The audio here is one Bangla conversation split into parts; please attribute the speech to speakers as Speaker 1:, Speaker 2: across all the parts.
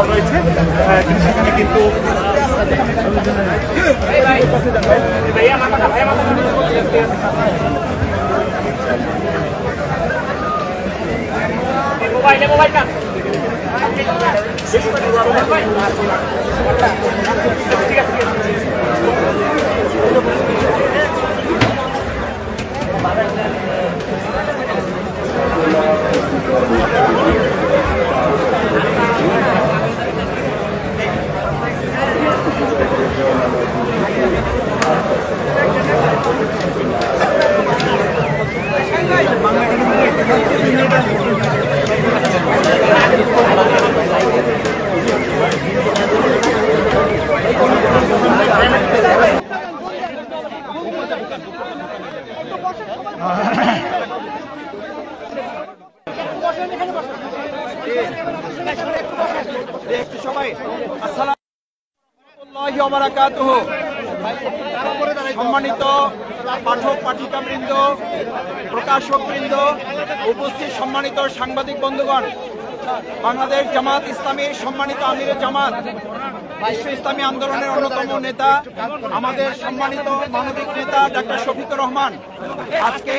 Speaker 1: রয়েছে সেখানে কিন্তু মোবাইল ঠিক আছে সবাই আসসালামু আলাইকুম ওয়া বারাকাতুহু। সম্মানিত পাঠক পাঠিকাবৃন্দ, প্রকাশকবৃন্দ, উপস্থিত সম্মানিত সাংবাদিক বন্ধুগণ, বাংলাদেশ জামাত ইসলামীর সম্মানিত আমিরে জামাত, বিশ্ব ইসলামী আন্দোলনের অন্যতম নেতা, আমাদের সম্মানিত মানবিক নেতা ডাক্তার শফিকুর রহমান আজকে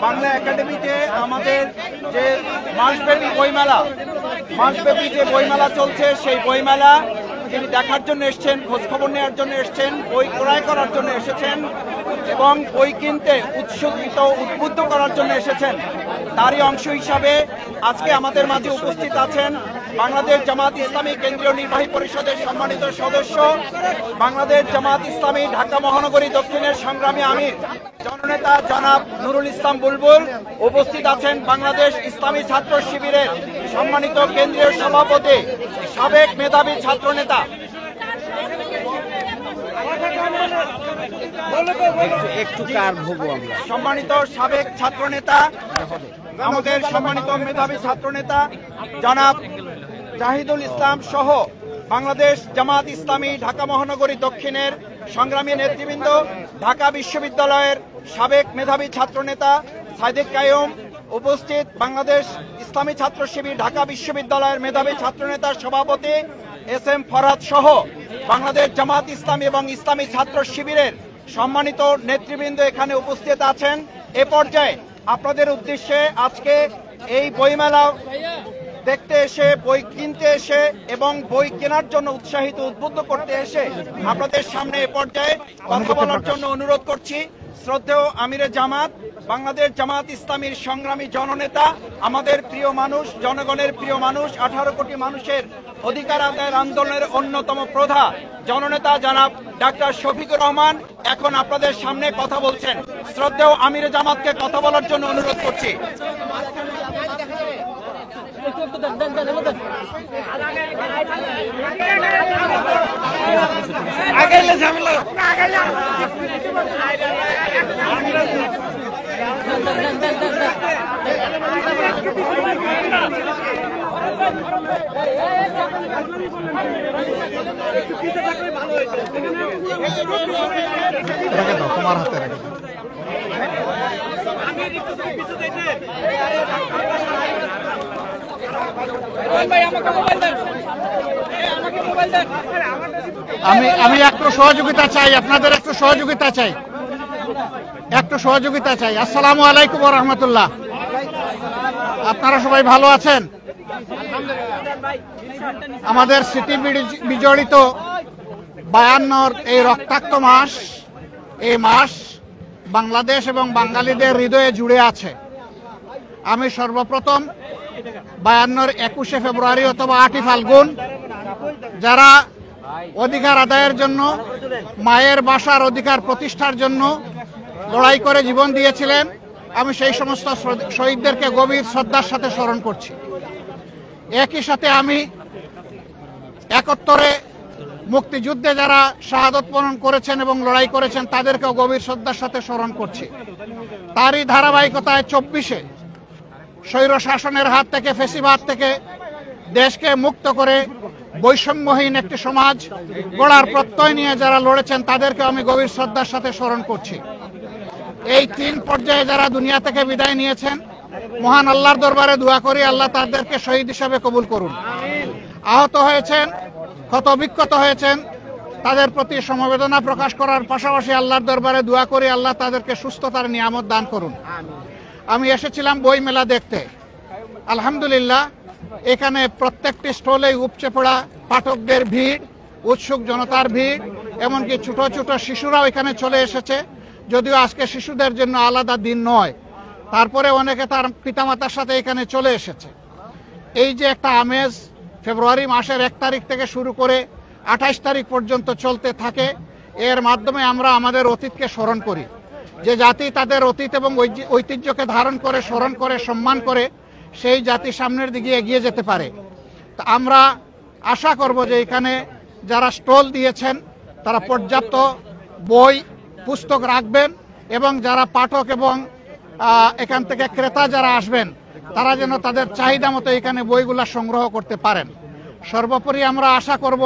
Speaker 1: বাংলা একাডেমিতে আমাদের যে মাসব্যাপী বইমেলা চলছে, সেই বইমেলা তিনি দেখার জন্য এসছেন, খোঁজখবর নেওয়ার জন্য এসছেন, বই ক্রয় করার জন্য এসেছেন এবং বই কিনতে উদ্বুদ্ধ করার জন্য এসেছেন। তারই অংশ হিসাবে আজকে আমাদের মাঝে উপস্থিত আছেন বাংলাদেশ জামাত ইসলামী কেন্দ্রীয় নির্বাহী পরিষদের সম্মানিত সদস্য, বাংলাদেশ জামাত ইসলামী ঢাকা মহানগরী দক্ষিণের সংগ্রামী আমির জননেতা জনাব নুরুল ইসলাম বুলবুল। উপস্থিত আছেন বাংলাদেশ ইসলামী ছাত্র শিবিরের সম্মানিত কেন্দ্রীয় সভাপতি, সাবেক মেধাবী ছাত্রনেতা সম্মানিত সাবেক ছাত্রনেতা, আমাদের সম্মানিত মেধাবী ছাত্রনেতা জনাব জাহিদুল ইসলাম সহ বাংলাদেশ জামাত ইসলামী ঢাকা মহানগরী দক্ষিণের সংগ্রামী নেতৃবৃন্দ, ঢাকা বিশ্ববিদ্যালয়ের সাবেক মেধাবী ছাত্রনেতা সাইদুল কাইয়ুম, উপস্থিত বাংলাদেশ ইসলামী ছাত্র শিবির ঢাকা বিশ্ববিদ্যালয়ের মেধাবী ছাত্রনেতার সভাপতি এস.এম. ফরহাদ সহ বাংলাদেশ জামাত ইসলামী এবং ইসলামী ছাত্র শিবিরের সম্মানিত নেতৃবৃন্দ এখানে উপস্থিত আছেন। এ পর্যায়ে আপনাদের উদ্দেশ্যে আজকে এই বইমেলা দেখতে এসে, বই কিনতে এসে এবং বই কেনার জন্য উৎসাহিত উদ্বুদ্ধ করতে এসে আপনাদের সামনে এ পর্যায়ে কথা বলার জন্য অনুরোধ করছি শ্রদ্ধেয় আমিরে জামাত, বাংলাদেশ জামাত ইসলামীর সংগ্রামী জননেতা, আমাদের প্রিয় মানুষ, জনগণের প্রিয় মানুষ, 18 কোটি মানুষের অধিকার আদায়ের আন্দোলনের অন্যতম প্রধা জননেতা জনাব ডাক্তার শফিকুর রহমান এখন আপনাদের সামনে কথা বলছেন। শ্রদ্ধেয় আমিরে জামাতকে কথা বলার জন্য অনুরোধ করছি।
Speaker 2: তোমার হাতে রেখে আমি একটু সহযোগিতা চাই, আপনাদের একটু সহযোগিতা চাই। আসসালামু আলাইকুম ওয়া রাহমাতুল্লাহ। আপনারা সবাই ভালো আছেন? আমাদের স্মৃতি বিজড়িত 52 এই রক্তাক্ত মাস, এই মাস বাংলাদেশ এবং বাঙালিদের হৃদয়ে জুড়ে আছে। আমি সর্বপ্রথম 52 21শে ফেব্রুয়ারি অথবা 8ই ফাল্গুন যারা অধিকার আদায়ের জন্য, মায়ের ভাষার অধিকার প্রতিষ্ঠার জন্য লড়াই করে জীবন দিয়েছিলেন, আমি সেই সমস্ত শহীদদেরকে গভীর শ্রদ্ধার সাথে স্মরণ করছি। একই সাথে আমি 71-এ মুক্তিযুদ্ধে যারা শাহাদত বরণ করেছেন এবং লড়াই করেছেন তাদেরকেও গভীর শ্রদ্ধার সাথে স্মরণ করছি। তারই ধারাবাহিকতায় 24-এ স্বৈর শাসনের হাত থেকে, ফ্যাসিবাদ থেকে দেশকে মুক্ত করে বৈষম্যহীন একটি সমাজ গড়ার প্রত্যয় নিয়ে যারা লড়েছেন তাদেরকে আমি গভীর শ্রদ্ধার সাথে স্মরণ করছি। এই 3 পর্যায়ে যারা দুনিয়া থেকে বিদায় নিয়েছেন মহান আল্লাহর দরবারে দোয়া করি আল্লাহ তাদেরকে শহীদ হিসাবে কবুল করুন। আহত হয়েছেন, ক্ষত বিক্ষত হয়েছেন, তাদের প্রতি সমবেদনা প্রকাশ করার পাশাপাশি আল্লাহর দরবারে দোয়া করি আল্লাহ তাদেরকে সুস্থতার নিয়ামত দান করুন। আমি এসেছিলাম বই মেলা দেখতে। আলহামদুলিল্লাহ, এখানে প্রত্যেকটি স্টলে উপচে পড়া পাঠকদের ভিড়, উৎসুক জনতার ভিড়, এমনকি ছোট ছোট শিশুরাও এখানে চলে এসেছে। যদিও আজকে শিশুদের জন্য আলাদা দিন নয়, তারপরে অনেকে তার পিতামাতার সাথে এখানে চলে এসেছে। এই যে একটা আমেজ ফেব্রুয়ারি মাসের 1 তারিখ থেকে শুরু করে 28 তারিখ পর্যন্ত চলতে থাকে, এর মাধ্যমে আমরা আমাদের অতীতকে স্মরণ করি। যে জাতি তাদের অতীত এবং ঐতিহ্যকে ধারণ করে, স্মরণ করে, সম্মান করে, সেই জাতি সামনের দিকে এগিয়ে যেতে পারে। তা আমরা আশা করব যে এখানে যারা স্টল দিয়েছেন তারা পর্যাপ্ত বই পুস্তক রাখবেন এবং যারা পাঠক এবং এখান থেকে ক্রেতা যারা আসবেন তারা যেন তাদের চাহিদা মতো এখানে বইগুলা সংগ্রহ করতে পারেন। সর্বোপরি আমরা আশা করব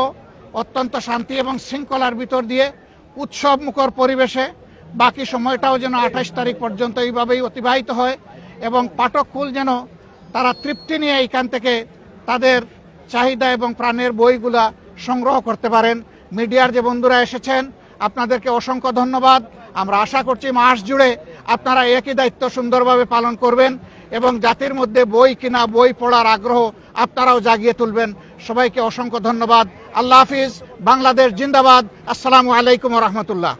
Speaker 2: অত্যন্ত শান্তি এবং শৃঙ্খলার ভিতর দিয়ে উৎসব মুখর পরিবেশে বাকি সময়টাও যেন 28 তারিখ পর্যন্ত এইভাবেই অতিবাহিত হয় এবং পাঠককুল যেন তারা তৃপ্তি নিয়ে এখান থেকে তাদের চাহিদা এবং প্রাণের বইগুলা সংগ্রহ করতে পারেন। মিডিয়ার যে বন্ধুরা এসেছেন আপনাদেরকে অসংখ্য ধন্যবাদ। আমরা আশা করছি মাস জুড়ে আপনারা একই দায়িত্ব সুন্দরভাবে পালন করবেন এবং জাতির মধ্যে বই কিনা, বই পড়ার আগ্রহ আপনারাও জাগিয়ে তুলবেন। সবাইকে অসংখ্য ধন্যবাদ। আল্লাহ হাফিজ। বাংলাদেশ জিন্দাবাদ। আসসালামু আলাইকুম ওয়া রাহমাতুল্লাহ।